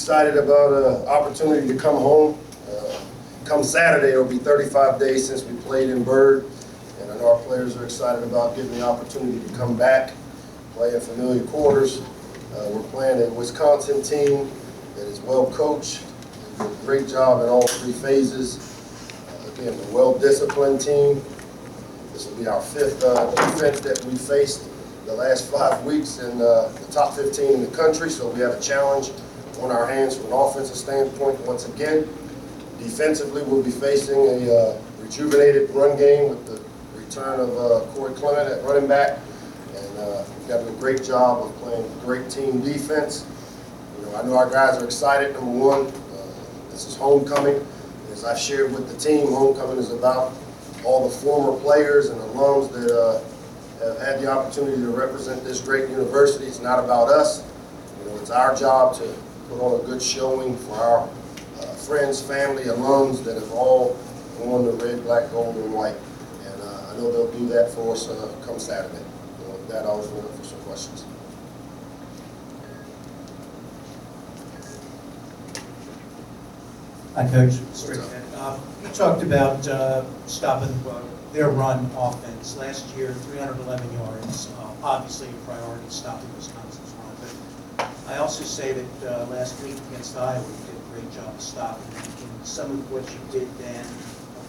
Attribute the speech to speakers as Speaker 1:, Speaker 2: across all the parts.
Speaker 1: excited about an opportunity to come home. Come Saturday, it'll be 35 days since we played in Bird, and I know our players are excited about getting the opportunity to come back, play in familiar quarters. We're playing a Wisconsin team that is well coached, they did a great job in all three phases. Again, a well-disciplined team. This will be our fifth defense that we faced the last 5 weeks in the top 15 in the country, so we have a challenge on our hands from an offensive standpoint once again. Defensively, we'll be facing a rejuvenated run game with the return of Corey Clement at running back, and we've got to do a great job of playing great team defense. I know our guys are excited. Number one, this is homecoming. As I've shared with the team, homecoming is about all the former players and alums that have had the opportunity to represent this great university. It's not about us. It's our job to put on a good showing for our friends, family, alums that have all worn the red, black, gold, and white. And I know they'll do that for us come Saturday. With that, I'll open up for some questions.
Speaker 2: Hi, Coach. You talked about stopping their run offense. Last year, 311 yards. Obviously, a priority stopping Wisconsin's run. But I also say that last week against Iowa, you did a great job of stopping. And some of what you did then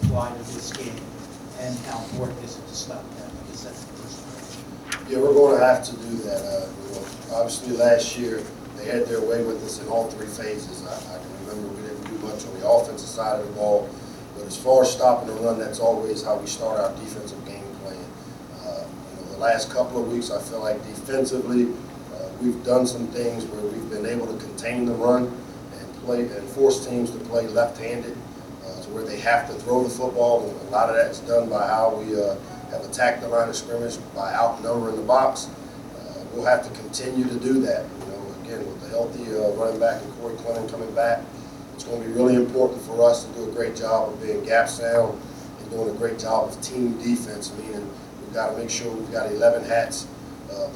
Speaker 2: apply to this game. And how important is it to stop that? I guess that's the first question.
Speaker 1: Yeah, we're going to have to do that. Obviously, last year, they had their way with us in all three phases. I can remember we didn't do much on the offensive side of the ball. But as far as stopping the run, that's always how we start our defensive game plan. The last couple of weeks, I feel like defensively, we've done some things where we've been able to contain the run and force teams to play left-handed, to where they have to throw the football. And a lot of that's done by how we have attacked the line of scrimmage by outnumbering the box. We'll have to continue to do that. Again, with the healthy running back and Corey Clement coming back, it's going to be really important for us to do a great job of being gap sound and doing a great job of team defense, meaning we've got to make sure we've got 11 hats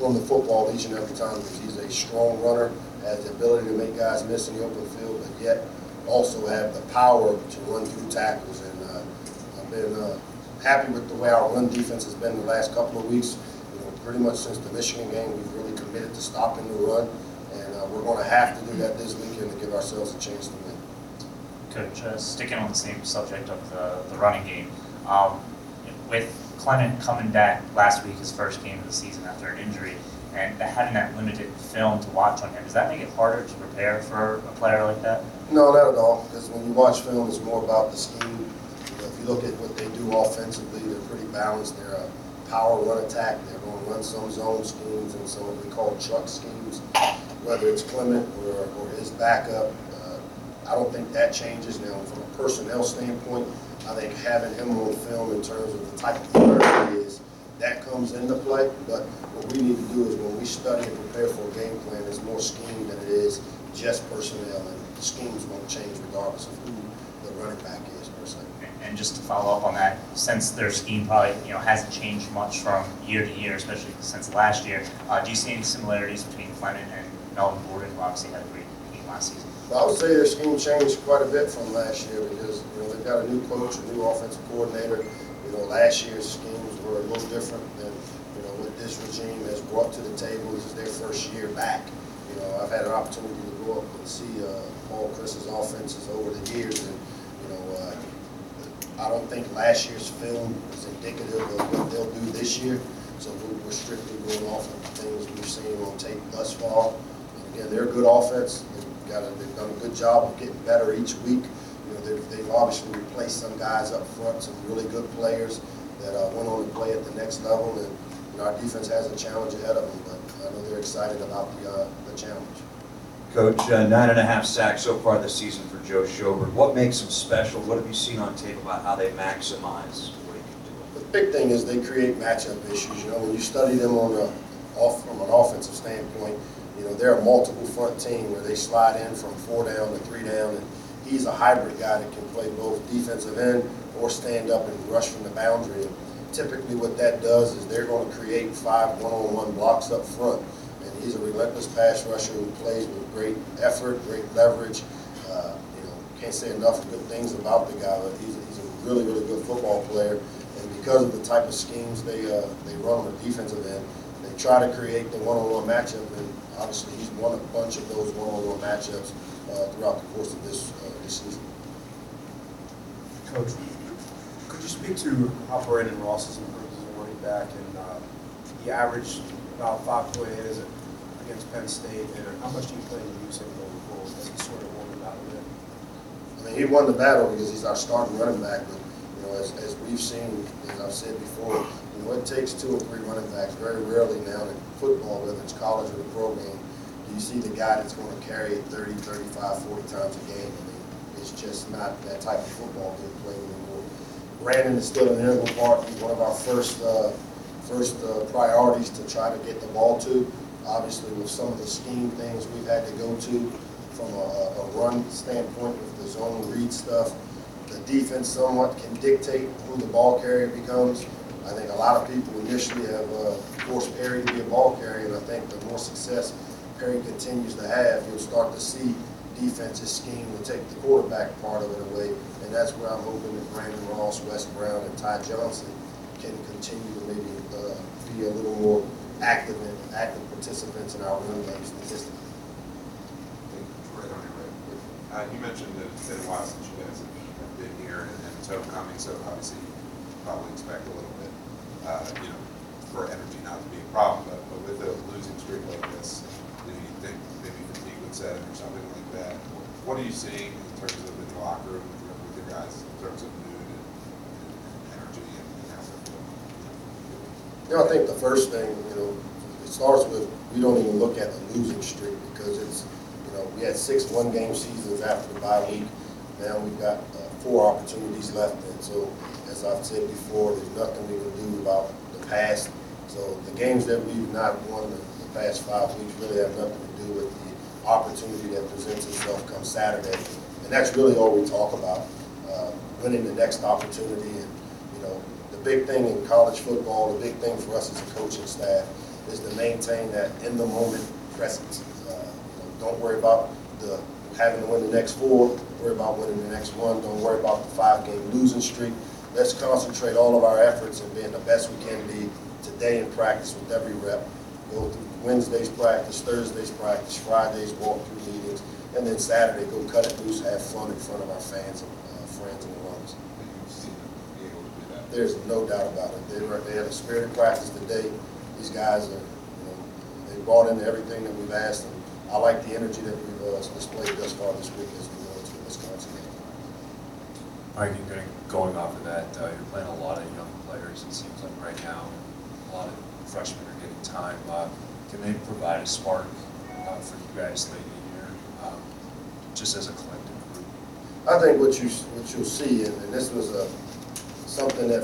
Speaker 1: on the football each and every time, because he's a strong runner, has the ability to make guys miss in the open field, but yet also have the power to run through tackles. And I've been happy with the way our run defense has been the last couple of weeks. Pretty much since the Michigan game, we've really committed to stopping the run, and we're going to have to do that this weekend to give ourselves a chance to win.
Speaker 3: Coach, sticking on the same subject of the running game, with Clement coming back last week, his first game of the season after an injury, and having that limited film to watch on him, does that make it harder to prepare for a player like that?
Speaker 1: No, not at all, because when you watch film, it's more about the scheme. If you look at what they do offensively, they're pretty balanced. They're a power run attack. They're going to run some zone schemes and some what we call truck schemes, whether it's Clement or his backup. I don't think that changes. Now, from a personnel standpoint, I think having him on film in terms of the type of player he is, that comes into play. But what we need to do is when we study and prepare for a game plan, it's more scheme than it is just personnel, and the schemes won't change regardless of who the running back is per se.
Speaker 3: And just to follow up on that, since their scheme probably hasn't changed much from year to year, especially since last year, do you see any similarities between Clement and Melvin Gordon, who obviously had a great game last season?
Speaker 1: I would say their scheme changed quite a bit from last year, because they've got a new coach, a new offensive coordinator. Last year's schemes were a little different than what this regime has brought to the table. This is their first year back. I've had an opportunity to go up and see Paul Chris's offenses over the years, and I don't think last year's film is indicative of what they'll do this year. So we're strictly going off of the things we've seen on tape thus far. And again, they're a good offense. They've done a good job of getting better each week. They've obviously replaced some guys up front, some really good players that went on to play at the next level. And our defense has a challenge ahead of them, but I know they're excited about the challenge.
Speaker 4: Coach, 9.5 sacks so far this season for Joe Schobert. What makes him special? What have you seen on tape about how they maximize what he can do?
Speaker 1: The big thing is they create matchup issues. When you study them from an offensive standpoint, they're a multiple front team where they slide in from 4 down to 3 down, and he's a hybrid guy that can play both defensive end or stand up and rush from the boundary. And typically what that does is they're going to create 5 one-on-one blocks up front, and He's a relentless pass rusher who plays with great effort, great leverage. Can't say enough good things about the guy, but he's a really, really good football player. And because of the type of schemes they run on the defensive end, they try to create the one-on-one matchup, and obviously he's won a bunch of those one-on-one matchups throughout the course of this season.
Speaker 5: Coach, could you speak to how Brandon Ross has improved as a running back, and he averaged about 5.8 against Penn State, and how much do you plan to use him going forward as he sort of won the battle there?
Speaker 1: I mean, he won the battle because he's our starting running back, but as we've seen, as I've said before, it takes 2 or 3 running backs. Very rarely now in football, whether it's college or the pro game, do you see the guy that's going to carry it 30, 35, 40 times a game. I mean, it's just not that type of football being played anymore. Brandon is still an integral part. He's one of our first priorities to try to get the ball to. Obviously, with some of the scheme things we've had to go to from a run standpoint with the zone read stuff, the defense somewhat can dictate who the ball carrier becomes. I think a lot of people initially have forced Perry to be a ball carrier, and I think the more success Perry continues to have, you'll start to see defenses scheme to take the quarterback part of it away, and that's where I'm hoping that Brandon Ross, Wes Brown, and Ty Johnson can continue to maybe be a little more active participants in our run game statistically.
Speaker 6: Right on your right. You mentioned that it's been a while since you guys have been here, and it's homecoming, so obviously you probably expect a little bit, for energy not to be a problem, but with a losing streak like this, do you think maybe fatigue would set in or something like that? What are you seeing in terms of in the locker room with your guys in terms of mood and energy and how they're feeling?
Speaker 1: I think the first thing, it starts with we don't even look at the losing streak because it's, we had 6 one-game seasons after the bye week. Now we've got 4 opportunities left, and so as I've said before, there's nothing we can do about the past. So the games that we've not won the past 5 weeks really have nothing to do with the opportunity that presents itself come Saturday, and that's really all we talk about, winning the next opportunity. And the big thing in college football, the big thing for us as a coaching staff is to maintain that in-the-moment presence. Don't worry about having to win the next 4. Worry about winning the next 1. Don't worry about the 5-game losing streak. Let's concentrate all of our efforts in being the best we can be today in practice with every rep. Go through Wednesday's practice, Thursday's practice, Friday's walkthrough meetings, and then Saturday go cut it loose, have fun in front of our fans and friends and alums. There's no doubt about it. They had a spirited practice today. These guys are, they brought into everything that we've asked them. I like the energy that we've displayed thus far this week as we go into the Wisconsin game.
Speaker 7: Mike, going off of that, you're playing a lot of young players, it seems like right now. A lot of freshmen are getting time. Can they provide a spark for you guys late in the year, just as a collective group?
Speaker 1: I think what you'll see, and this was something that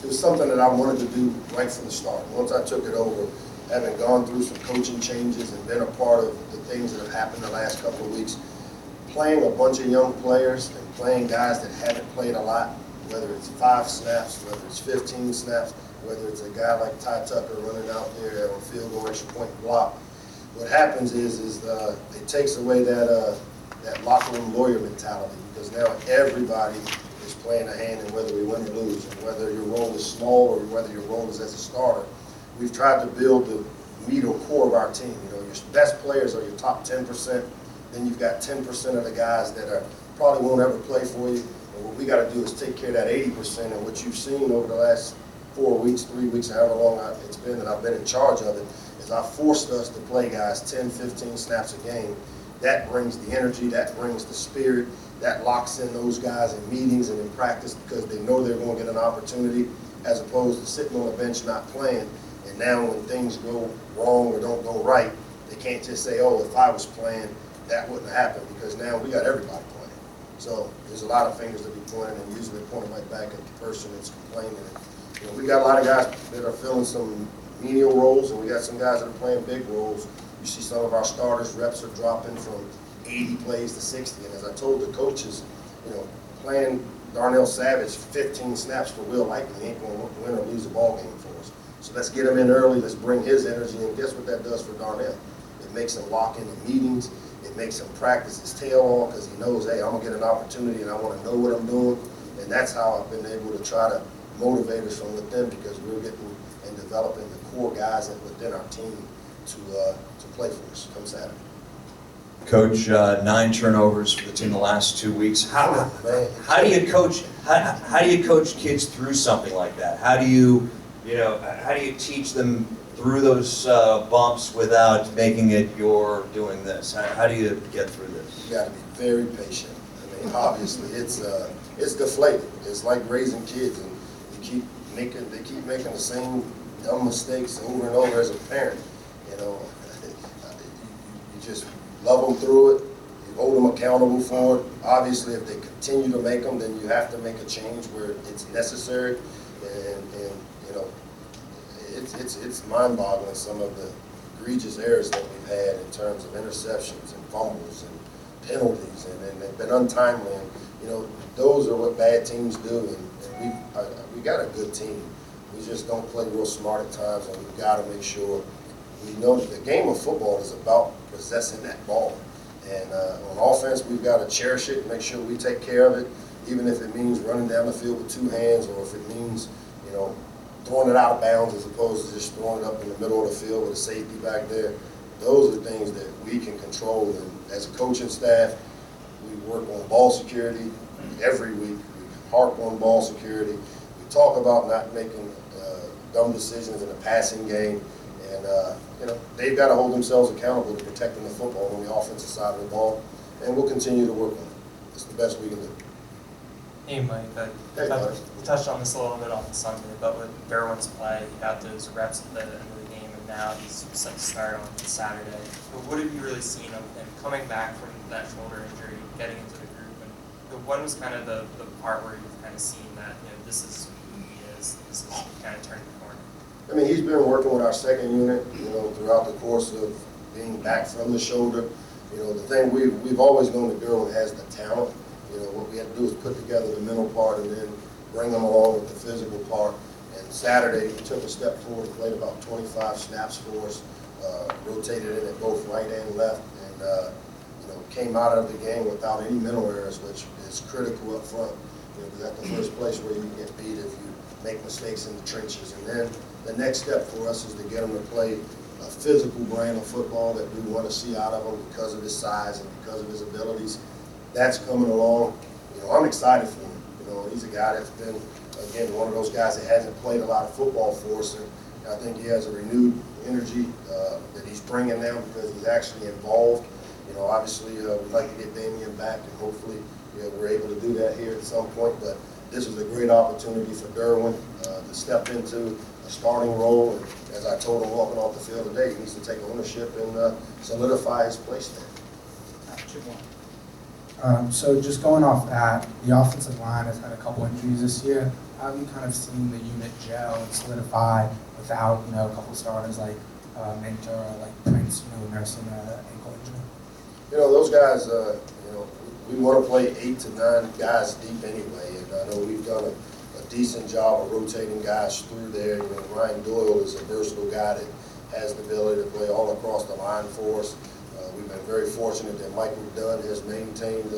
Speaker 1: it was something that I wanted to do right from the start. Once I took it over, having gone through some coaching changes and been a part of the things that have happened the last couple of weeks, playing a bunch of young players and playing guys that haven't played a lot, whether it's 5 snaps, whether it's 15 snaps, whether it's a guy like Ty Tucker running out there on field goal, extra point block. What happens is it takes away that locker room lawyer mentality, because now everybody is playing a hand in whether we win or lose, and whether your role is small or whether your role is as a starter. We've tried to build the meat or core of our team. Your best players are your top 10%. Then you've got 10% of the guys that probably won't ever play for you. And what we got to do is take care of that 80%. And what you've seen over the last 4 weeks, 3 weeks, however long it's been that I've been in charge of it, is I've forced us to play guys 10, 15 snaps a game. That brings the energy, that brings the spirit, that locks in those guys in meetings and in practice because they know they're going to get an opportunity, as opposed to sitting on the bench not playing. And now when things go wrong or don't go right, they can't just say, oh, if I was playing, that wouldn't happen, because now we got everybody playing. So there's a lot of fingers to be pointed, and usually pointing right back at the person that's complaining. And, we got a lot of guys that are filling some menial roles, and we got some guys that are playing big roles. You see some of our starters' reps are dropping from 80 plays to 60. And as I told the coaches, playing Darnell Savage 15 snaps for Will Likely ain't going to win or lose a ball game for us. So let's get him in early, let's bring his energy, and guess what that does for Darnell? It makes him lock into meetings, it makes him practice his tail off because he knows, hey, I'm gonna get an opportunity and I wanna know what I'm doing. And that's how I've been able to try to motivate us from within, because we're getting and developing the core guys within our team to play for us come Saturday.
Speaker 4: Coach, 9 turnovers for the team the last 2 weeks. How do you coach? How do you coach kids through something like that? How do you teach them through those bumps without making it you're doing this? How do you get through this?
Speaker 1: You got to be very patient. I mean, obviously, it's deflating. It's like raising kids, and they keep making the same dumb mistakes over and over as a parent. You know, you just love them through it. You hold them accountable for it. Obviously, if they continue to make them, then you have to make a change where it's necessary. And you know, it's mind-boggling, some of the egregious errors that we've had in terms of interceptions and fumbles and penalties, and they've been untimely. And you know, those are what bad teams do. And we got a good team. We just don't play real smart at times, and we've got to make sure we know that the game of football is about possessing that ball. And on offense, we've got to cherish it and make sure we take care of it, even if it means running down the field with 2 hands, or if it means, you know, throwing it out of bounds as opposed to just throwing it up in the middle of the field with a safety back there. Those are things that we can control. And as a coaching staff, we work on ball security every week. We harp on ball security. We talk about not making dumb decisions in the passing game. And, you know, they've got to hold themselves accountable to protecting the football on the offensive side of the ball. And we'll continue to work on it. It's the best we can do.
Speaker 8: Hey Mike,
Speaker 1: Hey, Mike.
Speaker 8: you touched on this a little bit on Sunday, but with Derwin's play, he got those reps at the end of the game, and now he's set to start on Saturday. But what have you really seen of him coming back from that shoulder injury, getting into the group, and when was kind of the part where you've kind of seen that, you know, this is who he is, this is kind of turning the corner?
Speaker 1: I mean, he's been working with our second unit, you know, throughout the course of being back from the shoulder. You know, the thing we've always known that Derwin has the talent. You know, what we had to do is put together the mental part and then bring them along with the physical part. And Saturday, he took a step forward, played about 25 snaps for us, rotated in at both right and left, and you know, came out of the game without any mental errors, which is critical up front. You know, because that's the first place where you can get beat if you make mistakes in the trenches. And then the next step for us is to get him to play a physical brand of football that we want to see out of him because of his size and because of his abilities. That's coming along. You know, I'm excited for him. You know, he's a guy that's been, again, one of those guys that hasn't played a lot of football for us, and I think he has a renewed energy that he's bringing now because he's actually involved. You know, obviously, we'd like to get Damian back, and hopefully, you know, we're able to do that here at some point. But this is a great opportunity for Derwin to step into a starting role. And as I told him walking off the field today, he needs to take ownership and solidify his place there.
Speaker 9: So just going off that, the offensive line has had a couple injuries this year. How have you kind of seen the unit gel and solidify without, you know, a couple starters like Minter or like Prince, you know, nursing an ankle injury?
Speaker 1: You know, those guys, you know, we want to play 8 to 9 guys deep anyway, and I know we've done a decent job of rotating guys through there. You know, Ryan Doyle is a versatile guy that has the ability to play all across the line for us. We've been very fortunate that Michael Dunn has maintained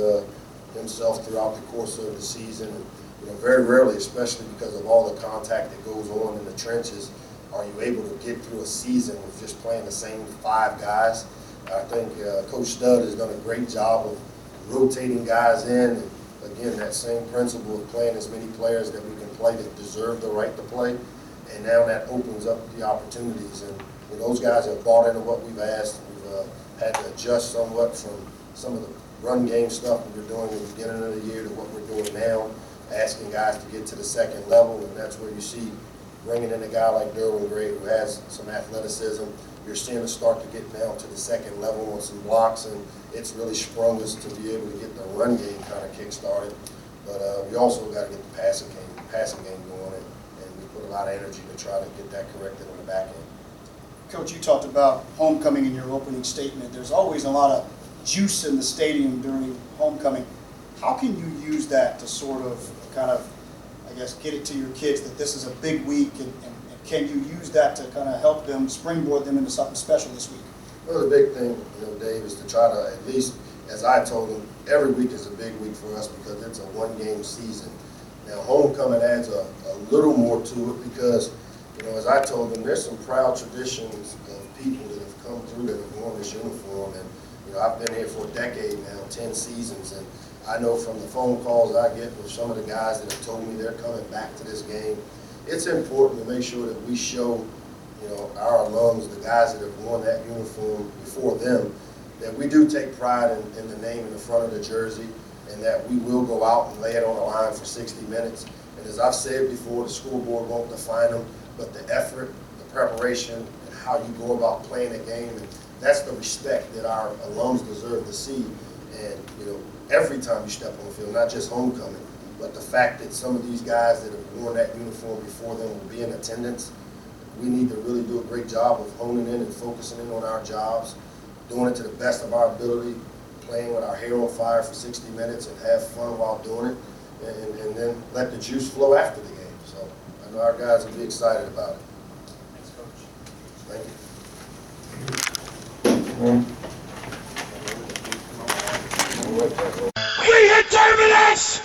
Speaker 1: himself throughout the course of the season. And, you know, very rarely, especially because of all the contact that goes on in the trenches, are you able to get through a season with just playing the same 5 guys. I think Coach Stud has done a great job of rotating guys in. And again, that same principle of playing as many players that we can play that deserve the right to play. And now that opens up the opportunities. And you know, those guys have bought into what we've asked. We've had to adjust somewhat from some of the run game stuff we were doing in the beginning of the year to what we're doing now, asking guys to get to the second level, and that's where you see bringing in a guy like Derwin Gray who has some athleticism. You're seeing us start to get down to the second level on some blocks, and it's really sprung us to be able to get the run game kind of kick-started. But we also got to get the passing game going, and we put a lot of energy to try to get that corrected on the back end.
Speaker 10: Coach, you talked about homecoming in your opening statement. There's always a lot of juice in the stadium during homecoming. How can you use that to sort of kind of, I guess, get it to your kids that this is a big week and can you use that to kind of help them, springboard them into something special this week?
Speaker 1: Well, the big thing, Dave, is to try to, at least, as I told them, every week is a big week for us because it's a one-game season. Now, homecoming adds a little more to it because, as I told them, there's some proud traditions of people that have come through that have worn this uniform. And, I've been here for a decade now, 10 seasons, and I know from the phone calls I get with some of the guys that have told me they're coming back to this game, it's important to make sure that we show, our alums, the guys that have worn that uniform before them, that we do take pride in the name in the front of the jersey, and that we will go out and lay it on the line for 60 minutes. And as I've said before, the school board won't define them, but the effort, the preparation, and how you go about playing the game, and that's the respect that our alums deserve to see. And, every time you step on the field, not just homecoming, but the fact that some of these guys that have worn that uniform before them will be in attendance, we need to really do a great job of honing in and focusing in on our jobs, doing it to the best of our ability, playing with our hair on fire for 60 minutes and have fun while doing it, and then let the juice flow after the game. So I know our guys will be excited about it.
Speaker 8: Thanks, Coach.
Speaker 1: Thank you.
Speaker 11: We hit Terminus!